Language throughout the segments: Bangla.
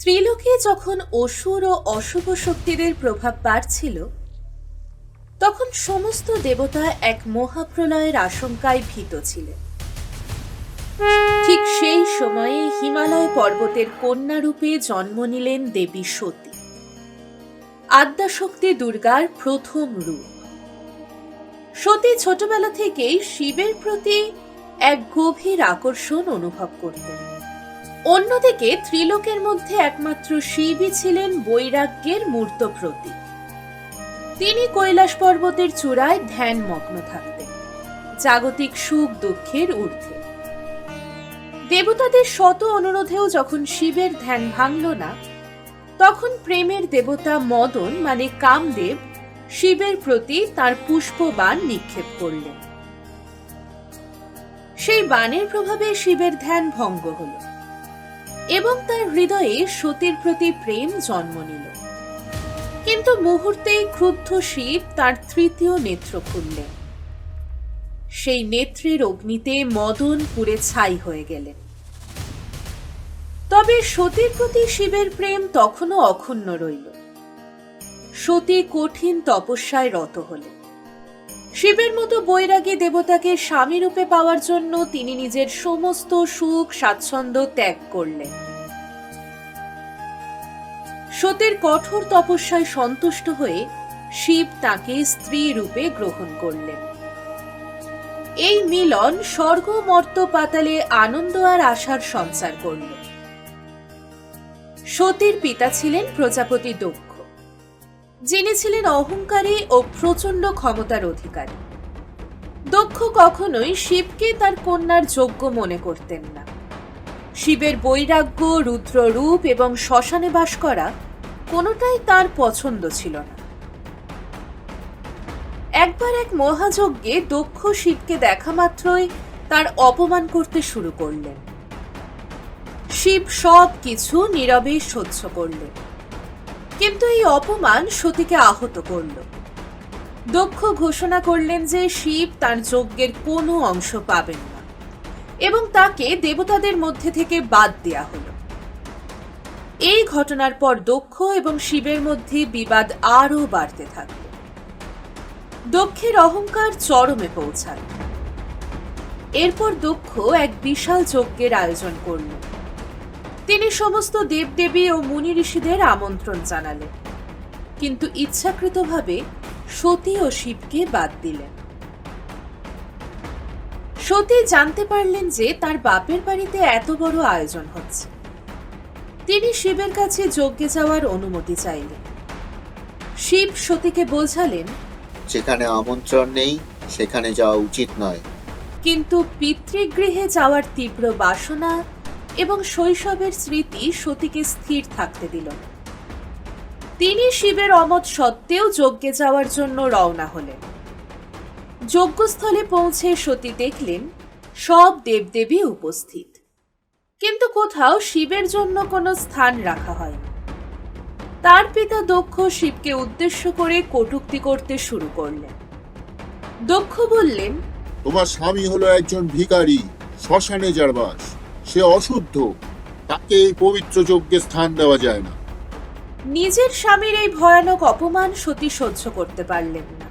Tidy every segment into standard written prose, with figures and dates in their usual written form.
ত্রিলোকে যখন অসুর ও অশুভ শক্তিদের প্রভাব বাড়ছিল, তখন সমস্ত দেবতা এক মহাপ্রলয়ের আশঙ্কায় ভীত ছিলেন। ঠিক সেই সময়ে হিমালয় পর্বতের কন্যারূপে জন্ম নিলেন দেবী সতী, আদ্যাশক্তি দুর্গার প্রথম রূপ। সতী ছোটবেলা থেকেই শিবের প্রতি এক গভীর আকর্ষণ অনুভব করতেন। অন্যদিকে ত্রিলোকের মধ্যে একমাত্র শিবই ছিলেন বৈরাগ্যের মূর্ত প্রতীক। তিনি কৈলাস পর্বতের চূড়ায় ধ্যানমগ্ন থাকতেন, জাগতিক সুখ দুঃখের ঊর্ধ্বে। দেবতাদের শত অনুরোধেও যখন শিবের ধ্যান ভাঙল না, তখন প্রেমের দেবতা মদন মানে কামদেব শিবের প্রতি তার পুষ্পবাণ নিক্ষেপ করলেন। সেই বাণের প্রভাবে শিবের ধ্যান ভঙ্গ হল এবং তার হৃদয়ে সতীর প্রতি প্রেম জন্ম নিল। কিন্তু মুহূর্তেই ক্রুদ্ধ শিব তার তৃতীয় নেত্র খুললেন। সেই নেত্রের অগ্নিতে মদন পুড়ে ছাই হয়ে গেলেন। তবে সতীর প্রতি শিবের প্রেম তখনও অক্ষুণ্ণ রইল। সতী কঠিন তপস্যায় রত হলেন। শিবের মতো বৈরাগী দেবতাকে স্বামী রূপে পাওয়ার জন্য তিনি নিজের সমস্ত সুখ স্বাচ্ছন্দ্য ত্যাগ করলেন। সতীর কঠোর তপস্যায় সন্তুষ্ট হয়ে শিব তাকে স্ত্রী রূপে গ্রহণ করলেন। এই মিলন স্বর্গ মর্ত্য পাতালে আনন্দ আর আশার সঞ্চার করল। সতীর পিতা ছিলেন প্রজাপতি দক্ষ, যিনি ছিলেন অহংকারী ও প্রচণ্ড ক্ষমতার অধিকারী। দক্ষ কখনোই শিবকে তার কন্যার যোগ্য মনে করতেন না। শিবের বৈরাগ্য, রুদ্ররূপ এবং শ্মশানে বাস করা কোনোটাই তার পছন্দ ছিল না। একবার এক মহাযজ্ঞে দক্ষ শিবকে দেখা মাত্রই তার অপমান করতে শুরু করলেন। শিব সব কিছু নীরবে সহ্য করলেন, কিন্তু এই অপমান সতীকে আহত করল। দক্ষ ঘোষণা করলেন যে শিব তার যজ্ঞের কোনো অংশ পাবেন না এবং তাকে দেবতাদের মধ্যে থেকে বাদ দেয়া হল। এই ঘটনার পর দক্ষ এবং শিবের মধ্যে বিবাদ আরও বাড়তে থাকল। দক্ষের অহংকার চরমে পৌঁছাল। এরপর দক্ষ এক বিশাল যজ্ঞের আয়োজন করল। তিনি সমস্ত দেবদেবী ও মুনি ঋষিদের আমন্ত্রণ জানালেন, কিন্তু ইচ্ছাকৃতভাবে সতী ও শিবকে বাদ দিলেন। সতী জানতে পারলেন যে তার বাপের বাড়িতে এত বড় আয়োজন হচ্ছে। তিনি শিবের কাছে যজ্ঞে যাওয়ার অনুমতি চাইলেন। শিব সতীকে বোঝালেন, যেখানে আমন্ত্রণ নেই সেখানে যাওয়া উচিত নয়। কিন্তু পিতৃগৃহে যাওয়ার তীব্র বাসনা এবং শৈশবের স্মৃতি সতীকে স্থির থাকতে দিল না। তিনি শিবের অমত সত্ত্বেও যজ্ঞে যাওয়ার জন্য রওনা হলেন। যজ্ঞস্থলে পৌঁছে সতী দেখলেন সব দেবদেবী উপস্থিত, কিন্তু কোথাও শিবের জন্য কোনো স্থান রাখা হয়নি। তার পিতা দক্ষ শিবকে উদ্দেশ্য করে কটূক্তি করতে শুরু করলেন। দক্ষ বললেন, তোমার স্বামী হলো একজন ভিখারি, শ্মশানে যার বাস। সে অশুদ্ধ, তাকে এই পবিত্র যজ্ঞে স্থান দেওয়া যায় না। নিজের স্বামীর এই ভয়ানক অপমান সতী সহ্য করতে পারলেন না।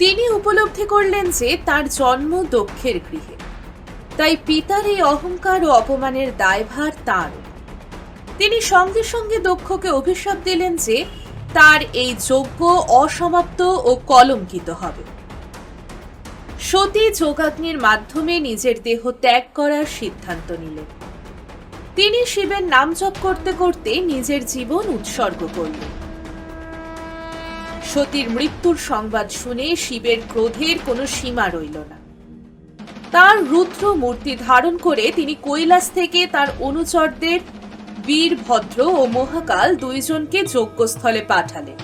তিনি উপলব্ধি করলেন যে তার জন্ম দক্ষের গৃহে, তাই পিতার এই অহংকার ও অপমানের দায়ভার তাঁর। তিনি সঙ্গে সঙ্গে দক্ষকে অভিশাপ দিলেন যে তার এই যজ্ঞ অসমাপ্ত ও কলঙ্কিত হবে। সতী যোগাগ্নির মাধ্যমে নিজের দেহ ত্যাগ করার সিদ্ধান্ত নিলেন। তিনি শিবের নাম জপ করতে করতে নিজের জীবন উৎসর্গ করলেন। সতীর মৃত্যুর সংবাদ শুনে শিবের ক্রোধের কোনো সীমা রইল না। তার রুদ্র মূর্তি ধারণ করে তিনি কৈলাস থেকে তার অনুচরদের বীরভদ্র ও মহাকাল দুইজনকে যজ্ঞস্থলে পাঠালেন।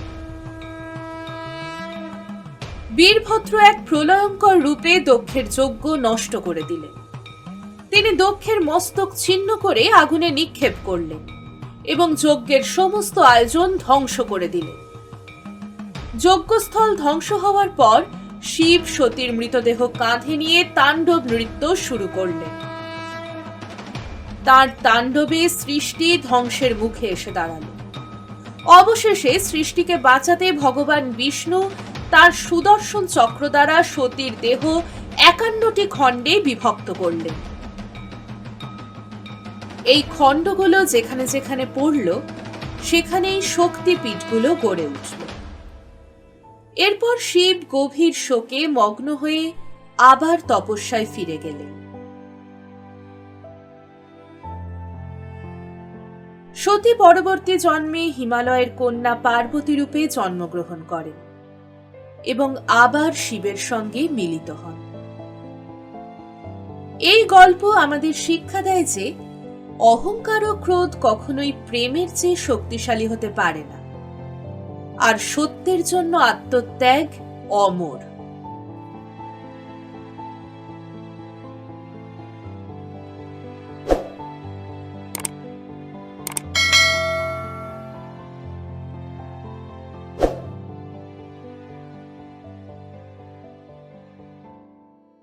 বীরভদ্র এক প্রলয়ঙ্কর রূপে দক্ষের যজ্ঞ নষ্ট করে দিলেন। তিনি দক্ষের মস্তক ছিন্ন করে আগুনে নিক্ষেপ করলেন এবং যজ্ঞের সমস্ত আয়োজন ধ্বংস করে দিলেন। যজ্ঞস্থল ধ্বংস হওয়ার পর শিব সতীর মৃতদেহ কাঁধে নিয়ে তাণ্ডব নৃত্য শুরু করলেন। তার তাণ্ডবে সৃষ্টি ধ্বংসের মুখে এসে দাঁড়ালো। অবশেষে সৃষ্টিকে বাঁচাতে ভগবান বিষ্ণু তার সুদর্শন চক্র দ্বারা সতীর দেহ 51টি খণ্ডে বিভক্ত করলেন। এই খণ্ডগুলো যেখানে যেখানে পড়ল সেখানেই শক্তিপীঠগুলো গড়ে উঠল। এরপর শিব গভীর শোকে মগ্ন হয়ে আবার তপস্যায় ফিরে গেলেন। সতী পরবর্তী জন্মে হিমালয়ের কন্যা পার্বতী রূপে জন্মগ্রহণ করেন এবং আবার শিবের সঙ্গে মিলিত হন। এই গল্প আমাদের শিক্ষা দেয় যে অহংকার ও ক্রোধ কখনোই প্রেমের চেয়ে শক্তিশালী হতে পারে না, আর সত্যের জন্য আত্মত্যাগ অমর।